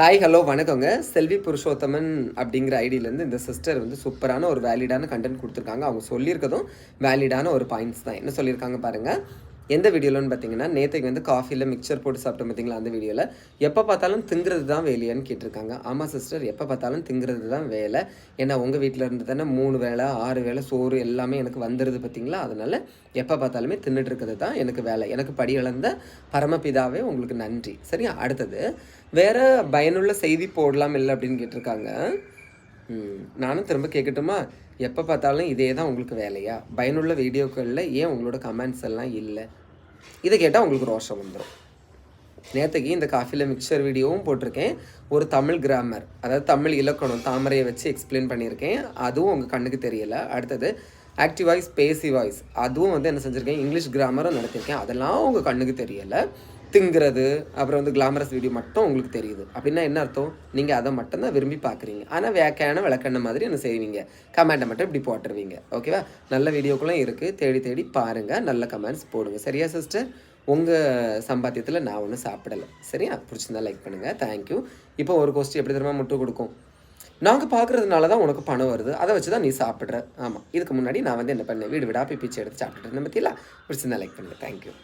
Hi hello வணக்கங்க. செல்வி புருஷோத்தமன் அப்படிங்கிற ஐடியிலேருந்து இந்த சிஸ்டர் வந்து சூப்பரான ஒரு வேலிடான கண்டென்ட் கொடுத்துருக்காங்க. அவங்க சொல்லியிருக்கதும் வேலிடான ஒரு பாயிண்ட்ஸ் தான். என்ன சொல்லியிருக்காங்க பாருங்கள். எந்த வீடியோலன்னு பார்த்தீங்கன்னா, நேற்றுக்கு வந்து காஃபியில் மிக்சர் போட்டு சாப்பிட்டோம் பார்த்தீங்களா, அந்த வீடியோவில் எப்போ பார்த்தாலும் திங்கிறது தான் வேலையான்னு கேட்டிருக்காங்க. ஆமாம் சிஸ்டர், எப்போ பார்த்தாலும் திங்கிறது தான் வேலை. ஏன்னா உங்கள் வீட்டில் இருந்து தானே 3 வேளை 6 வேளை சோறு எல்லாமே எனக்கு வந்துடுது பார்த்தீங்களா, அதனால் எப்போ பார்த்தாலுமே தின்னுட்டு இருக்கிறது தான் எனக்கு வேலை. எனக்கு படி இழந்த பரமபிதாவே உங்களுக்கு நன்றி. சரியா? அடுத்தது வேறு பயனுள்ள செய்தி போடலாம் இல்லை அப்படின்னு கேட்டிருக்காங்க. நானும் திரும்ப கேட்கட்டுமா? எப்போ பார்த்தாலும் இதே தான் உங்களுக்கு வேலையா? பயனுள்ள வீடியோக்களில் ஏன் உங்களோட கமெண்ட்ஸ் எல்லாம் இல்லை? இதை கேட்டால் உங்களுக்கு ரோஷம் வந்துடும். நேற்றுக்கு இந்த காஃபியில் மிக்சர் வீடியோவும் போட்டிருக்கேன். ஒரு தமிழ் கிராமர், அதாவது தமிழ் இலக்கணம் தாமரையை வச்சு எக்ஸ்பிளைன் பண்ணியிருக்கேன். அதுவும் உங்கள் கண்ணுக்கு தெரியலை. அடுத்தது ஆக்டிவ் வாய்ஸ் பேசிவ் வாய்ஸ், அதுவும் வந்து என்ன செஞ்சுருக்கேன், இங்கிலீஷ் கிராமரும் நடத்தியிருக்கேன். அதெல்லாம் உங்கள் கண்ணுக்கு தெரியலை. திங்கிறது அப்புறம் வந்து கிளாமரஸ் வீடியோ மட்டும் உங்களுக்கு தெரியுது. அப்படின்னா என்ன அர்த்தம்? நீங்கள் அதை மட்டும்தான் விரும்பி பார்க்குறீங்க. ஆனால் வேக்கையான விளக்கண்ண மாதிரி என்ன செய்வீங்க, கமெண்ட்டை மட்டும் இப்படி போட்டுருவீங்க. ஓகேவா? நல்ல வீடியோக்குள்ளே இருக்குது, தேடி தேடி பாருங்கள், நல்ல கமெண்ட்ஸ் போடுங்க. சரியா சிஸ்டர்? உங்கள் சம்பாத்தியத்தில் நான் ஒன்றும் சாப்பிடலை. சரியா? பிடிச்சிருந்தா லைக் பண்ணுங்கள். தேங்க்யூ. இப்போ ஒரு கோஷ்டி எப்படி தெரியுமா முட்டு கொடுக்கும், நாங்கள் பார்க்குறதுனால தான் உனக்கு பணம் வருது, அதை வச்சு தான் நீ சாப்பிட்ற. ஆமாம், இதுக்கு முன்னாடி நான் வந்து என்ன பண்ணேன், வீடு வீடாக போய் பிச்சை எடுத்து சாப்பிட்டுட்டு இருந்தேன். பற்றிலாம் பிடிச்சிருந்தா லைக் பண்ணுங்கள். தேங்க்யூ.